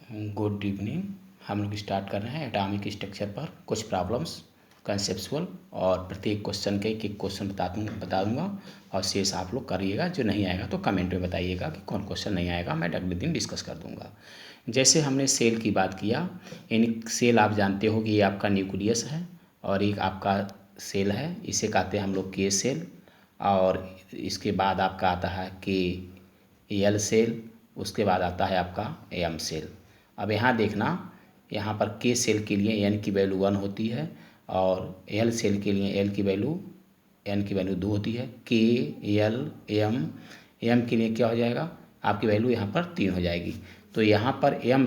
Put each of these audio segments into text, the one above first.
Good evening. हम लोग start कर रहे हैं एटॉमिक स्ट्रक्चर पर कुछ प्रॉब्लम्स कंसेप्चुअल, और प्रत्येक क्वेश्चन के एक क्वेश्चन बता दूंगा और शेष आप लोग करिएगा। जो नहीं आएगा तो कमेंट में बताइएगा कि कौन क्वेश्चन नहीं आएगा, मैं अगले दिन डिस्कस कर दूंगा। जैसे हमने सेल की बात किया, यानी सेल आप जानते हो कि ये आपका न्यूक्लियस है और एक आपका सेल है, इसे कहते हैं हम लोग के सेल। और इसके बाद आपका आता है के एल सेल, उसके बाद आता है आपका एम सेल। अब यहाँ देखना, यहाँ पर के सेल के लिए एन की वैल्यू 1 होती है और एल सेल के लिए एन की वैल्यू 2 होती है। के एल एम के लिए क्या हो जाएगा, आपकी वैल्यू यहाँ पर 3 हो जाएगी। तो यहाँ पर एम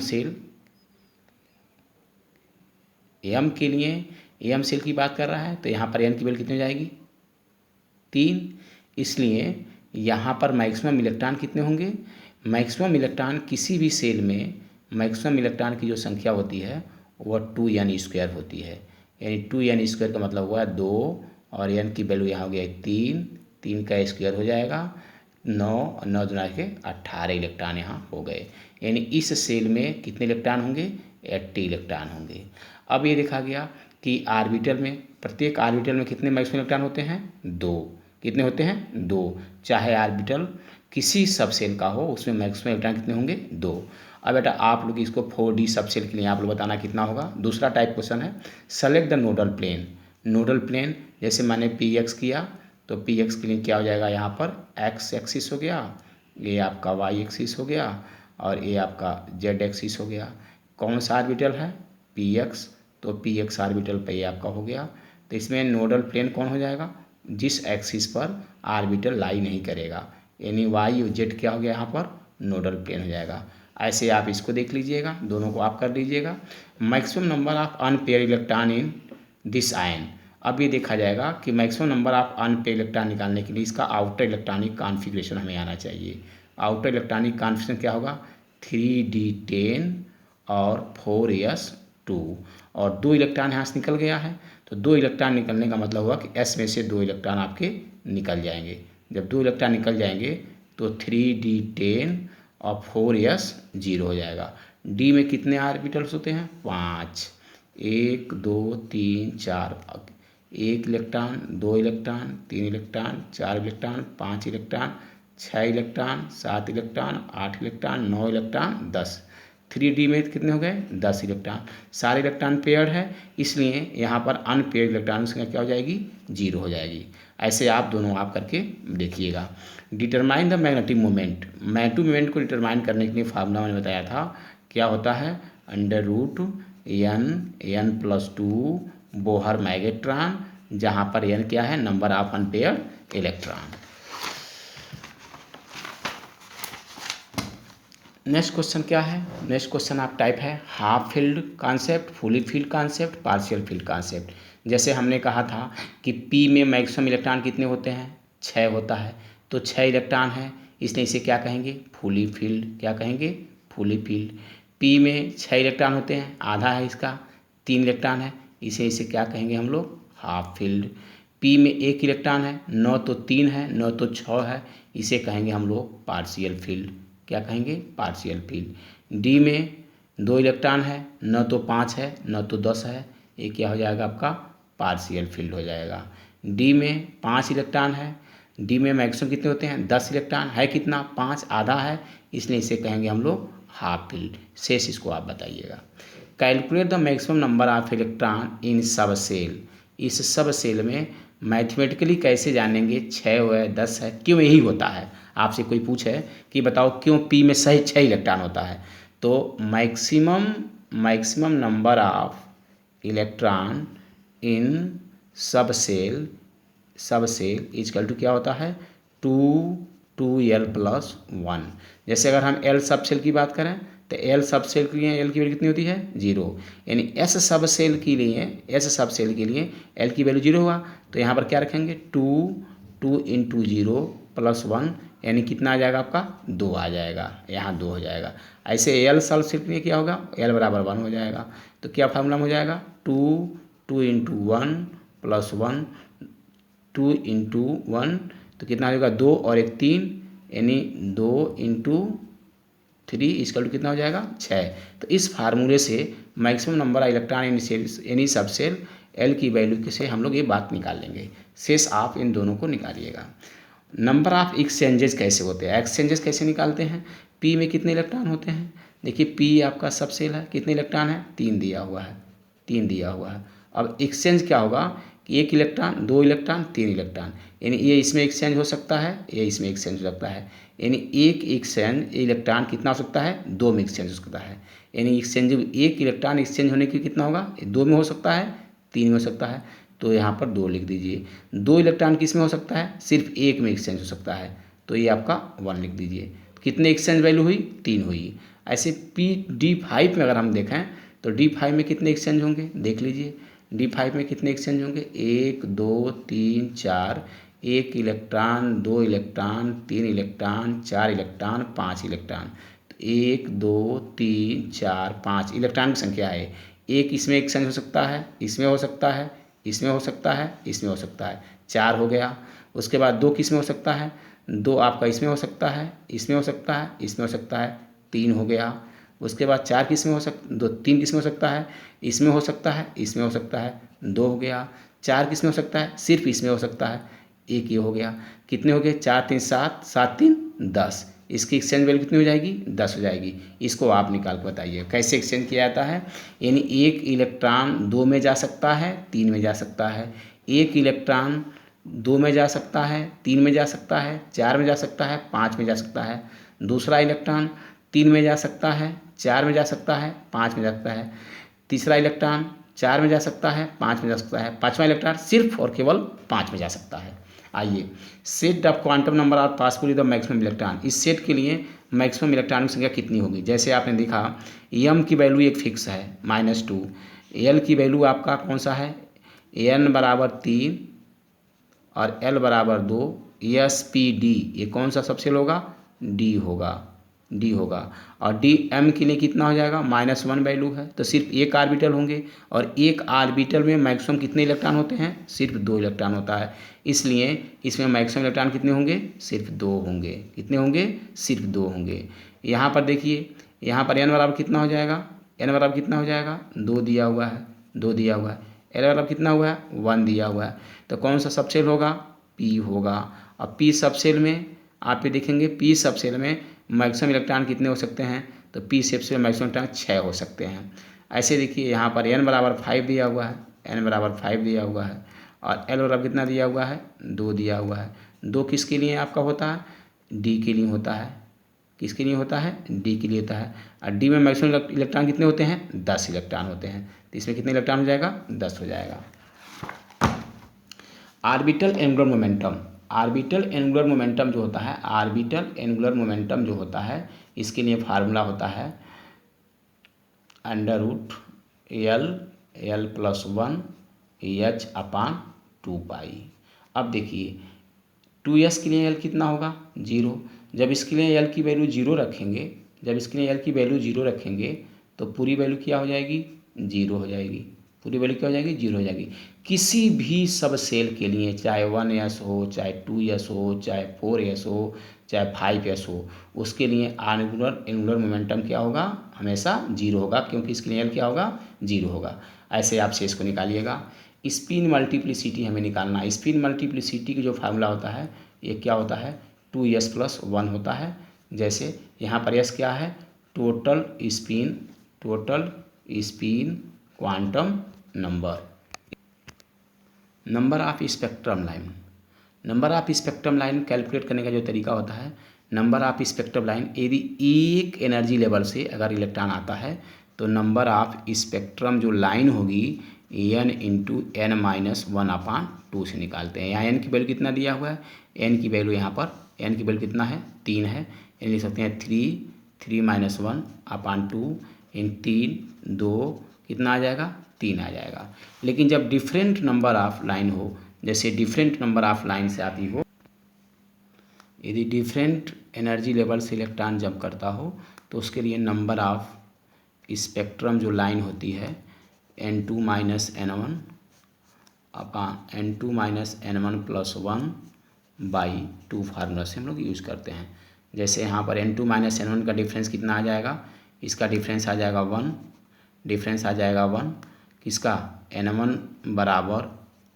सेल की बात कर रहा है, तो यहाँ पर एन की वैल्यू कितनी हो जाएगी, 3। इसलिए यहाँ पर मैक्सिमम इलेक्ट्रॉन कितने होंगे, मैक्सिमम इलेक्ट्रॉन किसी भी सेल में मैक्सिमम इलेक्ट्रॉन की जो संख्या होती है वह 2n² होती है। यानी 2n² का मतलब हुआ 2 और n की वैल्यू यहाँ हो गया 3 का स्क्वायर हो जाएगा 9 दुना के 18 इलेक्ट्रॉन यहाँ हो गए। यानी इस सेल में कितने इलेक्ट्रॉन होंगे, 80 इलेक्ट्रॉन होंगे। अब ये देखा गया कि आर्बिटल में, प्रत्येक आर्बिटल में कितने मैक्सिमम इलेक्ट्रॉन होते हैं, 2। कितने होते हैं, 2। चाहे आर्बिटल किसी सब सेल का हो, उसमें मैक्सिमम इलेक्ट्रॉन कितने होंगे, 2। अब बेटा आप लोग इसको 4D सब सेल के लिए आप लोग बताना कितना होगा। दूसरा टाइप क्वेश्चन है, select the nodal plane. Nodal plane जैसे मैंने PX किया, तो PX के लिए क्या हो जाएगा, यहाँ पर x एक्सिस हो गया, ये आपका y एक्सिस हो गया और ये आपका z एक्सिस हो गया। कौन सा आर्बिटल है, PX, तो PX आर्बिटल पे ये आपका हो गया। तो इसमें नोडल प्लेन कौन हो जाएगा, जिस एक्सिस पर आर्बिटल लाई नहीं करेगा, यानी y और z क्या हो गया, यहाँ पर नोडल प्लेन हो जाएगा। ऐसे आप इसको देख लीजिएगा, दोनों को आप कर लीजिएगा। Maximum number of unpaired electron in this ion. अब ये देखा जाएगा कि maximum number of unpaired electron निकालने के लिए इसका आउटर इलेक्ट्रॉनिक कॉन्फ़िगरेशन हमें आना चाहिए। आउटर इलेक्ट्रॉनिक कॉन्फ़िगरेशन क्या होगा, 3d10 और 4s2, और 2 इलेक्ट्रॉन यहाँ से निकल गया है। तो 2 इलेक्ट्रॉन निकलने का मतलब हुआ कि s में से 2 इलेक्ट्रॉन आपके निकल जाएंगे। जब 2 इलेक्ट्रॉन निकल जाएंगे तो 3d10 और 4s0 हो जाएगा। डी में कितने ऑर्बिटल्स होते हैं, 5। 1 2 3 4, 1 electron, 2 electron, 3 electron, 4 electron, 5 electron, 6 electron, 7 electron, 8 electron, 9 electron, 10। 3D में कितने हो गए, 10 इलेक्ट्रॉन। सारे इलेक्ट्रॉन पेयर्ड है, इसलिए यहाँ पर अनपेयर्ड इलेक्ट्रॉन की क्या हो जाएगी, 0 हो जाएगी। ऐसे आप दोनों आप करके देखिएगा। Determine the magnetic moment. Magnetic moment को डिटरमाइन करने के लिए फार्मूला मैंने बताया था, क्या होता है, √n+2 बोहर मैग्नेट्रॉन, जहाँ पर n क्या है, number of unpaired electron. Next question क्या है, नेक्स्ट क्वेश्चन आप टाइप है half field concept, fully field concept, partial field concept. जैसे हमने कहा था कि P में मैक्सिमम इलेक्ट्रॉन कितने होते हैं, 6 होता है, तो 6 इलेक्ट्रॉन है, इसलिए इसे क्या कहेंगे, फुली फील्ड। क्या कहेंगे, फुली फील्ड। P में 6 इलेक्ट्रॉन होते हैं, आधा है इसका, 3 इलेक्ट्रॉन है, इसे क्या कहेंगे हम लोग, हाफ फील्ड। P में 1 इलेक्ट्रॉन है, 9 तो 3 है, 9 तो 6 है, इसे कहेंगे हम लोग पार्शियल फील्ड। क्या कहेंगे, पार्शियल फील्ड। डी में 2 इलेक्ट्रॉन है, 9 तो 5 है, 9 तो 10 है, ये क्या हो जाएगा, आपका पार्शियल फील्ड हो जाएगा। डी में 5 इलेक्ट्रॉन है, डी में मैक्सिमम कितने होते हैं, 10 इलेक्ट्रॉन है, कितना, 5, आधा है, इसलिए इसे कहेंगे हम लोग हाफ फील्ड। शेष इसको आप बताइएगा। Calculate the maximum number of electron in सब सेल। इस सब सेल में मैथमेटिकली कैसे जानेंगे, 6 है, 10 है, क्यों यही होता है। आपसे कोई पूछे कि बताओ क्यों P में सही 6 इलेक्ट्रॉन होता है, तो maximum number of electron in सब सेल इजकल टू क्या होता है, 2l+1। जैसे अगर हम L सब सेल की बात करें तो L सब सेल के लिए L की वैल्यू कितनी होती है, 0। यानी S सब सेल के लिए L की वैल्यू 0 हुआ, तो यहाँ पर क्या रखेंगे, 2 × 0 + 1, यानी कितना आ जाएगा आपका, 2 आ जाएगा, यहाँ 2 हो जाएगा। ऐसे L सब सेल के लिए क्या होगा, L = 1 हो जाएगा। तो क्या फार्मूला हो जाएगा, 2 × 1 + 1, 2 × 1, तो कितना आ जाएगा, 2 और 1 3, यानी 2 × 3 इक्वल टू कितना हो जाएगा 6। तो इस फार्मूले से maximum number of electron in any सब सेल एल की वैल्यू से हम लोग ये बात निकाल लेंगे। शेष आप इन दोनों को निकालिएगा। नंबर ऑफ एक्सचेंजेस कैसे होते हैं, एक्सचेंजेस कैसे निकालते हैं। पी में कितने इलेक्ट्रॉन होते हैं, देखिए पी आपका सब सेल है, कितने इलेक्ट्रॉन है 3 दिया हुआ है, 3 दिया हुआ है। अब एक्सचेंज क्या होगा कि 1 इलेक्ट्रॉन 2 इलेक्ट्रॉन 3 इलेक्ट्रॉन, यानी ये इसमें एक्सचेंज हो सकता है, ये इसमें एक्सचेंज हो सकता है। यानी एक एक्सचेंज इलेक्ट्रॉन कितना हो सकता है 2 में एक्सचेंज हो सकता है। यानी एक्सचेंज 1 इलेक्ट्रॉन एक्सचेंज होने की कितना होगा 2 में हो सकता है, 3 में हो सकता है। तो यहाँ पर 2 लिख दीजिए। 2 इलेक्ट्रॉन किस में हो सकता है, सिर्फ 1 में एक्सचेंज हो सकता है, तो ये आपका 1 लिख दीजिए। कितने एक्सचेंज वैल्यू हुई 3 हुई। ऐसे D5 में अगर हम देखें तो D5 में कितने एक्सचेंज होंगे देख लीजिए। D5 में कितने एक्सचेंज होंगे 1 2 3 4, 1 electron 2 electron 3 electron 4 electron 5 electron. तो 1 2 3 4 5 इलेक्ट्रॉन की संख्या है। एक इसमें एक्सचेंज हो सकता है, इसमें हो सकता है, इसमें हो सकता है, इसमें हो सकता है, 4 हो गया। उसके बाद 2 किस में हो सकता है, 2 आपका इसमें हो सकता है, इसमें हो सकता है, इसमें हो सकता है, 3 हो गया। उसके बाद 4 किस में हो सकता, 2 3 किस में हो सकता है, इसमें हो सकता है, इसमें हो सकता है, 2 हो गया। 4 किस में हो सकता है, सिर्फ इसमें हो सकता है, 1 ये हो गया। कितने हो गए 4 3 7, 7 3 10। इसकी एक्सचेंज वैल्यू कितनी हो जाएगी 10 हो जाएगी। इसको आप निकाल के बताइए कैसे एक्सचेंज किया जाता है। यानी एक इलेक्ट्रॉन 2 में जा सकता है, 3 में जा सकता है। एक इलेक्ट्रॉन 2 में जा सकता है, 3 में जा सकता है, 4 में जा सकता है, 5 में जा सकता है। दूसरा इलेक्ट्रॉन 3 में जा सकता है, 4 में जा सकता है, 5 में जा सकता है। तीसरा इलेक्ट्रॉन 4 में जा सकता है, 5 में जा सकता है। पाँचवा इलेक्ट्रॉन सिर्फ और केवल 5 में जा सकता है। आइए set of quantum number of possibility of maximum electron, इस सेट के लिए मैक्सिमम इलेक्ट्रॉन की संख्या कितनी होगी। जैसे आपने देखा एम की वैल्यू एक फिक्स है -2, एल की वैल्यू आपका कौन सा है n बराबर 3 और l बराबर 2, SP D ये कौन सा सबसेल होगा D होगा, D होगा। और डी एम के लिए कितना हो जाएगा -1 वैल्यू है, तो सिर्फ एक आर्बिटल होंगे और एक आर्बिटल में मैक्सिमम कितने इलेक्ट्रॉन होते हैं सिर्फ 2 इलेक्ट्रॉन होता है। इसलिए इसमें मैक्सिमम इलेक्ट्रॉन कितने होंगे सिर्फ 2 होंगे। कितने होंगे सिर्फ 2 होंगे। यहाँ पर देखिए यहाँ पर n बराबर कितना हो जाएगा, n बराबर कितना हो जाएगा 2 दिया हुआ है, 2 दिया हुआ है। l बराबर कितना हुआ है 1 दिया हुआ है। तो कौन सा सबसेल होगा P होगा। अब P सबसेल में आप ये देखेंगे P सबसेल में मैक्सिमम इलेक्ट्रॉन कितने हो सकते हैं, तो P सबसेल में मैक्सिमम इलेक्ट्रॉन 6 हो सकते हैं। ऐसे देखिए यहाँ पर n बराबर 5 दिया हुआ है, n बराबर 5 दिया हुआ है और l बराबर कितना दिया हुआ है 2 दिया हुआ है। 2 किसके लिए आपका होता है D के लिए होता है। किसके लिए होता है D के लिए होता है। और D में मैक्सिमम इलेक्ट्रॉन कितने होते हैं 10 इलेक्ट्रॉन होते हैं। तो इसमें कितने इलेक्ट्रॉन हो जाएगा 10 हो जाएगा। Orbital angular momentum, orbital angular momentum जो होता है, ऑर्बिटल एंगुलर मोमेंटम जो होता है इसके लिए फार्मूला होता है √L+1 h/2π। अब देखिए 2s के लिए L कितना होगा 0। जब इसके लिए L की वैल्यू 0 रखेंगे, जब इसके लिए L की वैल्यू 0 रखेंगे तो पूरी वैल्यू क्या हो जाएगी 0 हो जाएगी। पूरी वैल्यू क्या हो जाएगी 0 हो जाएगी। किसी भी सब सेल के लिए चाहे 1s हो, चाहे 2s हो, चाहे 4s हो, चाहे 5s हो, उसके लिए आर्बिटल एंगुलर मोमेंटम क्या होगा हमेशा 0 होगा, क्योंकि इसके लिए L क्या होगा 0 होगा। ऐसे आप शेष को निकालिएगा। स्पिन मल्टीप्लिसिटी हमें निकालना है। स्पिन मल्टीप्लिसिटी की जो फार्मूला होता है ये क्या होता है 2s+1 होता है। जैसे यहाँ पर s क्या है total spin quantum number of spectrum line. Number of spectrum line calculate करने का जो तरीका होता है, नंबर ऑफ स्पेक्ट्रम लाइन यदि एक एनर्जी लेवल से अगर इलेक्ट्रॉन आता है तो नंबर ऑफ स्पेक्ट्रम जो लाइन होगी n × n-1/2 से निकालते हैं। यहाँ n की वैल्यू कितना दिया हुआ है, n की वैल्यू यहाँ पर n की वैल्यू कितना है 3 है। यानी लिख सकते हैं 3 इन 3 2 कितना आ जाएगा 3 आ जाएगा। लेकिन जब डिफरेंट नंबर ऑफ लाइन हो, जैसे डिफरेंट नंबर ऑफ लाइन से आती हो, यदि डिफरेंट एनर्जी लेवल से इलेक्ट्रॉन जंप करता हो तो उसके लिए नंबर ऑफ स्पेक्ट्रम जो लाइन होती है n2 - n1/n2 - n1+1/2 फार्मूला से हम लोग यूज़ करते हैं। जैसे यहाँ पर N2 माइनस N1 का डिफरेंस कितना आ जाएगा, इसका डिफरेंस आ जाएगा 1, डिफरेंस आ जाएगा 1, किसका N1 बराबर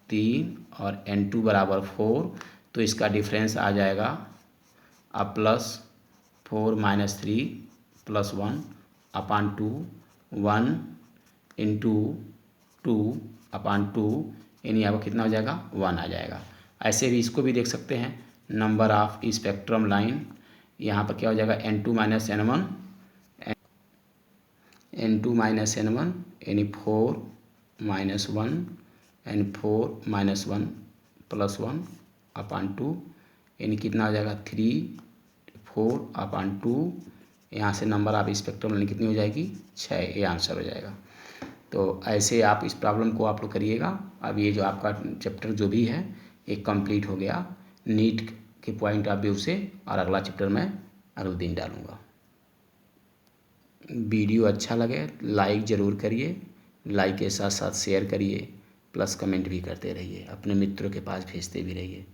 3 और N2 बराबर 4, तो इसका डिफरेंस आ जाएगा अब प्लस 4 माइनस 3 प्लस 1 अपान 2, 1 इंटू 2 अपान 2, यानी यहाँ पर कितना हो जाएगा 1 आ जाएगा। ऐसे भी इसको भी देख सकते हैं, नंबर ऑफ स्पेक्ट्रम लाइन, यहाँ पर क्या हो जाएगा N2 minus N1, N2 minus N1 यानी 4 माइनस 1 यानी 4 माइनस 1 प्लस 1 अपान 2, यानी कितना हो जाएगा 3 4 अपान 2, यहाँ से नंबर ऑफ स्पेक्ट्रम लाइन कितनी हो जाएगी 6, ये आंसर हो जाएगा। तो ऐसे आप इस प्रॉब्लम को आप लोग करिएगा। अब ये जो आपका चैप्टर जो भी है ये कंप्लीट हो गया नीट के पॉइंट ऑफ व्यू से, और अगला चैप्टर मैं अगले दिन डालूँगा। वीडियो अच्छा लगे लाइक ज़रूर करिए, लाइक के साथ साथ शेयर करिए, प्लस कमेंट भी करते रहिए, अपने मित्रों के पास भेजते भी रहिए।